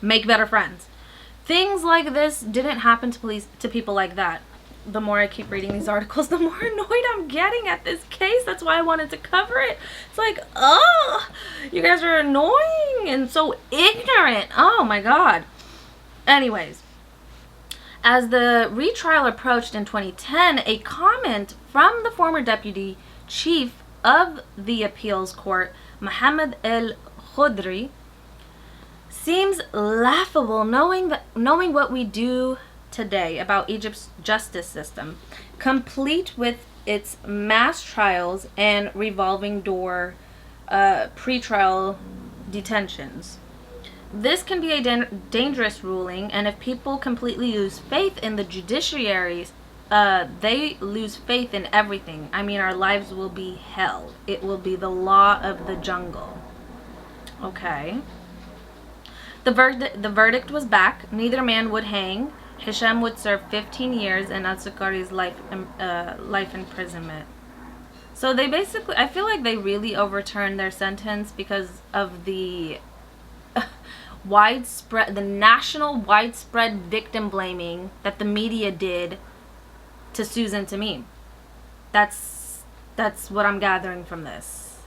make better friends. Things like this didn't happen to people like that. The more I keep reading these articles, the more annoyed I'm getting at this case. That's why I wanted to cover it. It's like, oh, you guys are annoying and so ignorant. Oh my God. Anyways, as the retrial approached in 2010, a comment from the former deputy chief of the appeals court, Mohammed el-Khudri, seems laughable, knowing what we do today about Egypt's justice system, complete with its mass trials and revolving door pretrial detentions. This can be a dangerous ruling, and if people completely lose faith in the judiciary, they lose faith in everything. I mean, our lives will be hell. It will be the law of the jungle. Okay. The verdict was back. Neither man would hang. Hisham would serve 15 years and el-Sukkary's life imprisonment. So they basically, I feel like they really overturned their sentence because of the national widespread victim blaming that the media did to Suzanne Tamim. That's what I'm gathering from this.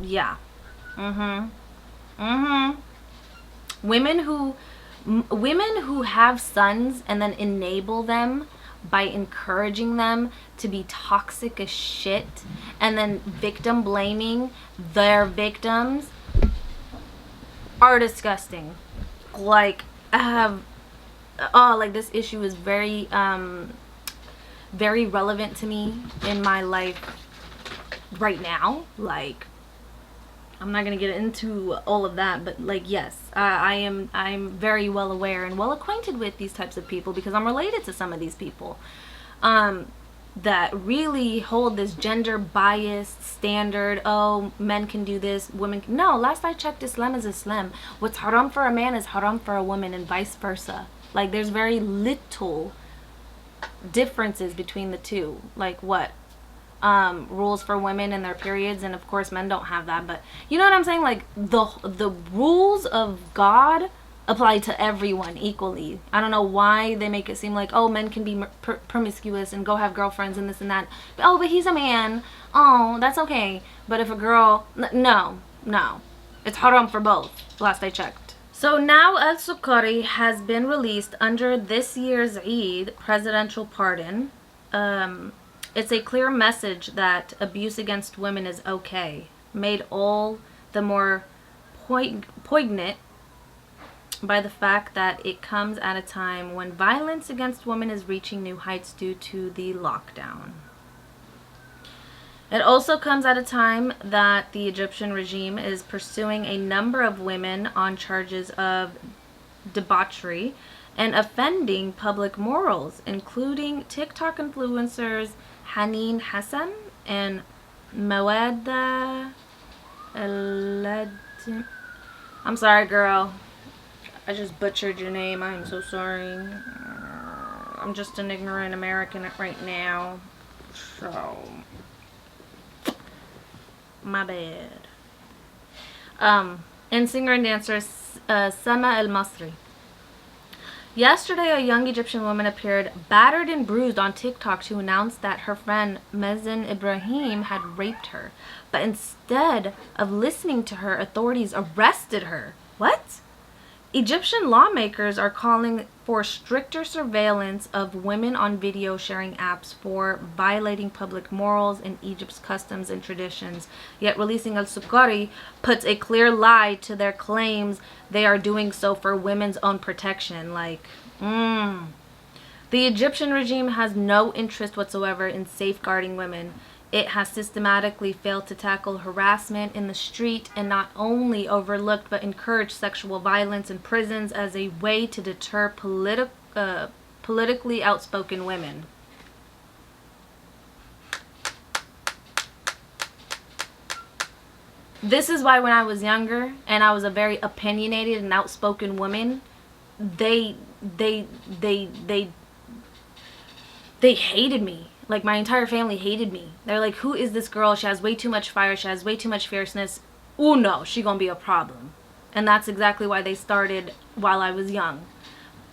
Yeah. Women who have sons and then enable them by encouraging them to be toxic as shit and then victim blaming their victims are disgusting. Like, like this issue is very very relevant to me in my life right now. Like, I'm not gonna get into all of that, but like, yes, I'm very well aware and well acquainted with these types of people because I'm related to some of these people that really hold this gender biased standard. Oh, men can do this, women can. No, last I checked, Islam is Islam. What's haram for a man is haram for a woman, and vice versa. Like, there's very little differences between the two. Like, what? Rules for women and their periods, and of course men don't have that, but you know what I'm saying? Like, the rules of God apply to everyone equally. I don't know why they make it seem like, oh, men can be promiscuous and go have girlfriends and this and that, but he's a man, oh, that's okay. But if a girl, no, it's haram for both, last I checked. So now el-Sukkary has been released under this year's Eid presidential pardon. It's a clear message that abuse against women is okay, made all the more poignant by the fact that it comes at a time when violence against women is reaching new heights due to the lockdown. It also comes at a time that the Egyptian regime is pursuing a number of women on charges of debauchery and offending public morals, including TikTok influencers Haneen Hassan and Mawada. I'm sorry, girl. I just butchered your name. I'm so sorry. I'm just an ignorant American right now. So, my bad. And singer and dancer Sama el-Masri. Yesterday, a young Egyptian woman appeared battered and bruised on TikTok to announce that her friend Mazen Ibrahim had raped her. But instead of listening to her, authorities arrested her. What? Egyptian lawmakers are calling for stricter surveillance of women on video sharing apps for violating public morals and Egypt's customs and traditions. Yet releasing el-Sukkary puts a clear lie to their claims they are doing so for women's own protection. Like, The Egyptian regime has no interest whatsoever in safeguarding women. It has systematically failed to tackle harassment in the street and not only overlooked but encouraged sexual violence in prisons as a way to deter politically outspoken women. This is why when I was younger and I was a very opinionated and outspoken woman, they hated me. Like, my entire family hated me. They're like, who is this girl? She has way too much fire. She has way too much fierceness. Oh no, she gonna be a problem. And that's exactly why they started while I was young.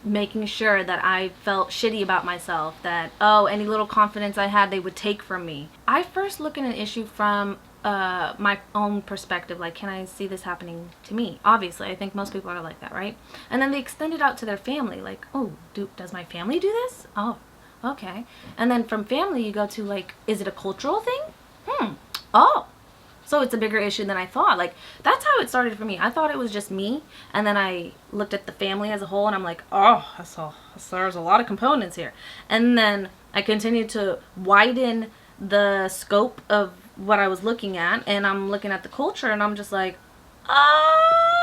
Making sure that I felt shitty about myself. That, oh, any little confidence I had, they would take from me. I first look at an issue from my own perspective. Like, can I see this happening to me? Obviously, I think most people are like that, right? And then they extend it out to their family. Like, oh, does my family do this? Oh, okay. And then from family, you go to, like, is it a cultural thing? Oh. So it's a bigger issue than I thought. Like, that's how it started for me. I thought it was just me. And then I looked at the family as a whole, and I'm like, oh, there's a lot of components here. And then I continued to widen the scope of what I was looking at, and I'm looking at the culture, and I'm just like, oh,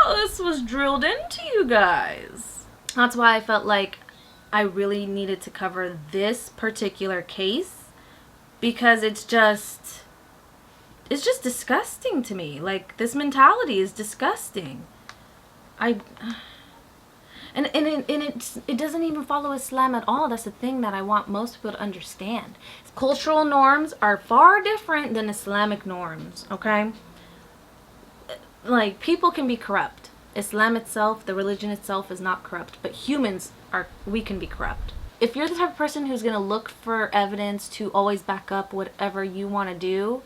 this was drilled into you guys. That's why I felt like I really needed to cover this particular case, because it's just disgusting to me. Like, this mentality is disgusting. It doesn't even follow Islam at all. That's the thing that I want most people to understand. Cultural norms are far different than Islamic norms, okay? Like, people can be corrupt. Islam itself, the religion itself, is not corrupt, but we can be corrupt. If you're the type of person who's going to look for evidence to always back up whatever you want to do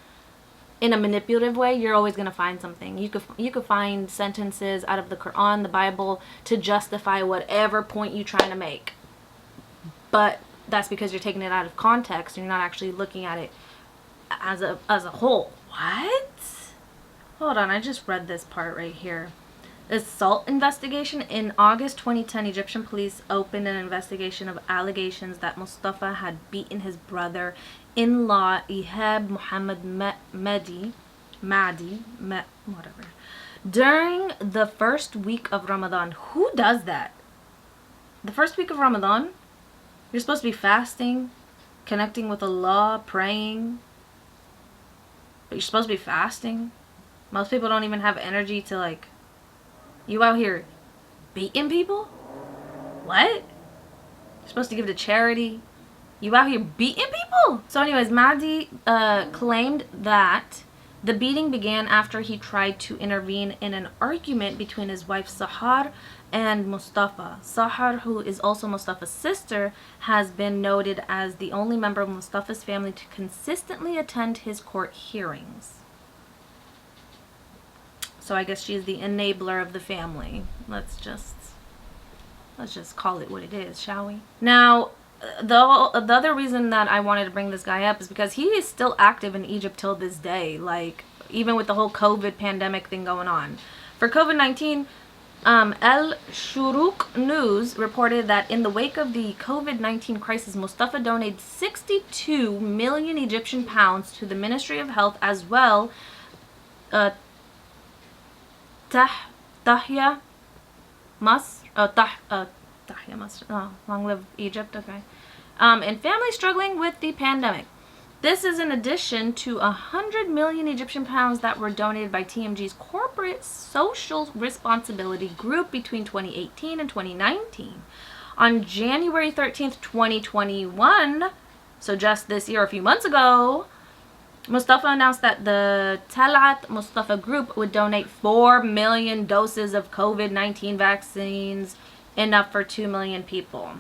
in a manipulative way, you're always going to find something. You could find sentences out of the Quran, the Bible, to justify whatever point you're trying to make. But that's because you're taking it out of context and you're not actually looking at it as a whole. What? Hold on, I just read this part right here. Assault investigation. In August 2010, Egyptian police opened an investigation of allegations that Mustafa had beaten his brother-in-law Ihab Muhammad whatever, during the first week of Ramadan. Who does that? The first week of Ramadan? You're supposed to be fasting, connecting with Allah, praying. But you're supposed to be fasting. Most people don't even have energy to, like, you out here beating people? What? You're supposed to give to charity. You out here beating people? So anyways, Mahdi claimed that the beating began after he tried to intervene in an argument between his wife Sahar and Mustafa. Sahar, who is also Mustafa's sister, has been noted as the only member of Mustafa's family to consistently attend his court hearings. So I guess she's the enabler of the family. Let's just call it what it is, shall we? Now, the other reason that I wanted to bring this guy up is because he is still active in Egypt till this day. Like, even with the whole COVID pandemic thing going on. For COVID-19, el-Sukkary News reported that in the wake of the COVID-19 crisis, Mustafa donated 62 million Egyptian pounds to the Ministry of Health, as well Tahya Masr, Tahya Masr, long live Egypt, okay. And families struggling with the pandemic. This is in addition to 100 million Egyptian pounds that were donated by TMG's corporate social responsibility group between 2018 and 2019. On January 13th, 2021, so just this year, a few months ago, Mustafa announced that the Talat Mustafa Group would donate 4 million doses of COVID-19 vaccines, enough for 2 million people.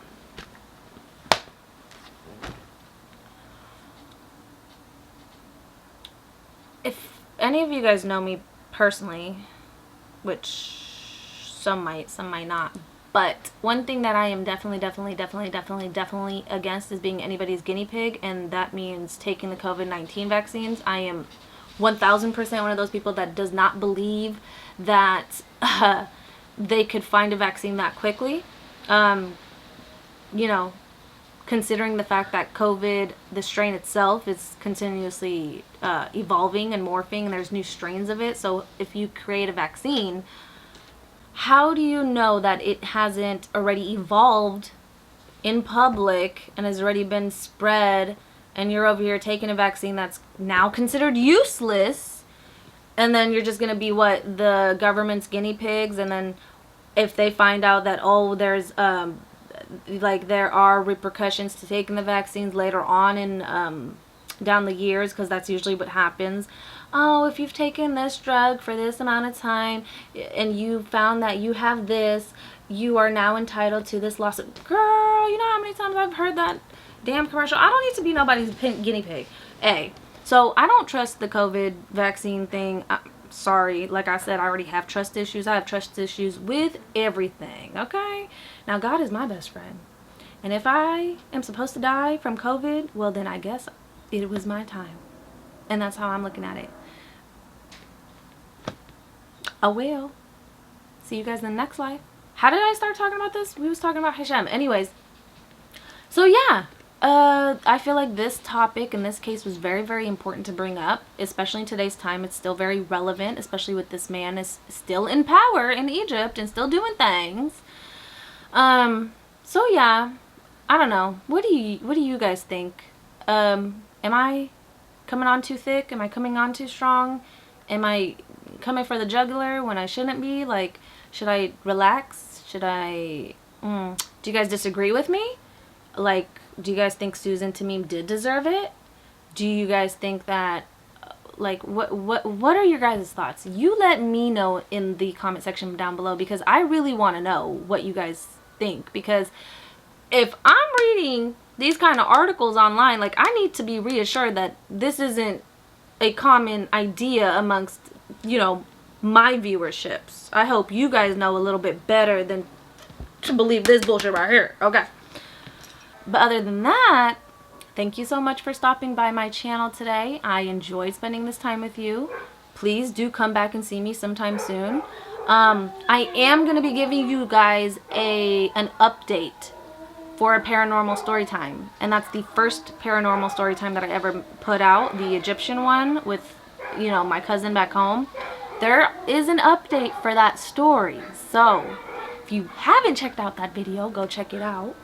If any of you guys know me personally, which some might not, but one thing that I am definitely against is being anybody's guinea pig, and that means taking the COVID-19 vaccines. I am 1000% one of those people that does not believe that they could find a vaccine that quickly. You know, considering the fact that COVID, the strain itself, is continuously evolving and morphing, and there's new strains of it. So if you create a vaccine, how do you know that it hasn't already evolved in public and has already been spread, and you're over here taking a vaccine that's now considered useless, and then you're just going to be what, the government's guinea pigs? And then if they find out that, oh, there's like there are repercussions to taking the vaccines later on in down the years, because that's usually what happens. Oh, if you've taken this drug for this amount of time and you found that you have this, you are now entitled to this lawsuit. Girl, you know how many times I've heard that damn commercial? I don't need to be nobody's guinea pig. So I don't trust the COVID vaccine thing. Sorry, like I said, I already have trust issues. I have trust issues with everything, okay? Now, God is my best friend. And if I am supposed to die from COVID, well, then I guess it was my time. And that's how I'm looking at it. Oh, well. See you guys in the next life. How did I start talking about this? We was talking about Hashem. Anyways. So, yeah. I feel like this topic in this case was very, very important to bring up, especially in today's time. It's still very relevant, especially with this man is still in power in Egypt and still doing things. So yeah, I don't know. What do you guys think? Am I coming on too thick? Am I coming on too strong? Am I coming for the jugular when I shouldn't be? Like, should I relax? Should I? Do you guys disagree with me? Like, do you guys think Suzanne Tamim did deserve it? Do you guys think that, like, what are your guys' thoughts? You let me know in the comment section down below, because I really want to know what you guys think. Because if I'm reading these kind of articles online, like, I need to be reassured that this isn't a common idea amongst, you know, my viewerships. I hope you guys know a little bit better than to believe this bullshit right here. Okay. But other than that, thank you so much for stopping by my channel today. I enjoyed spending this time with you. Please do come back and see me sometime soon. I am going to be giving you guys an update for a paranormal story time. And that's the first paranormal story time that I ever put out, the Egyptian one with, you know, my cousin back home. There is an update for that story. So if you haven't checked out that video, go check it out.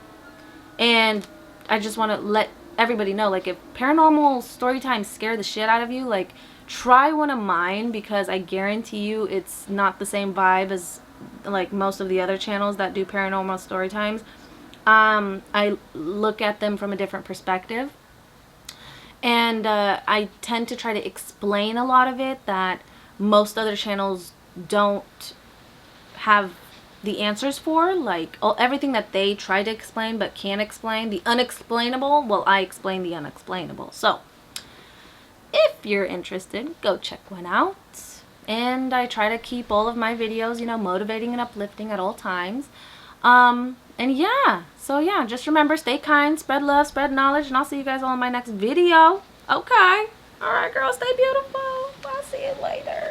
And I just want to let everybody know, like, if paranormal story times scare the shit out of you, like, try one of mine, because I guarantee you it's not the same vibe as, like, most of the other channels that do paranormal story times. I look at them from a different perspective. And I tend to try to explain a lot of it that most other channels don't have the answers for, like everything that they try to explain but can't explain, the unexplainable. Well, I explain the unexplainable. So if you're interested, go check one out. And I try to keep all of my videos, you know, motivating and uplifting at all times. And yeah, so yeah, just remember, stay kind, spread love, spread knowledge, and I'll see you guys all in my next video. Okay. All right, girls, stay beautiful. I'll see you later.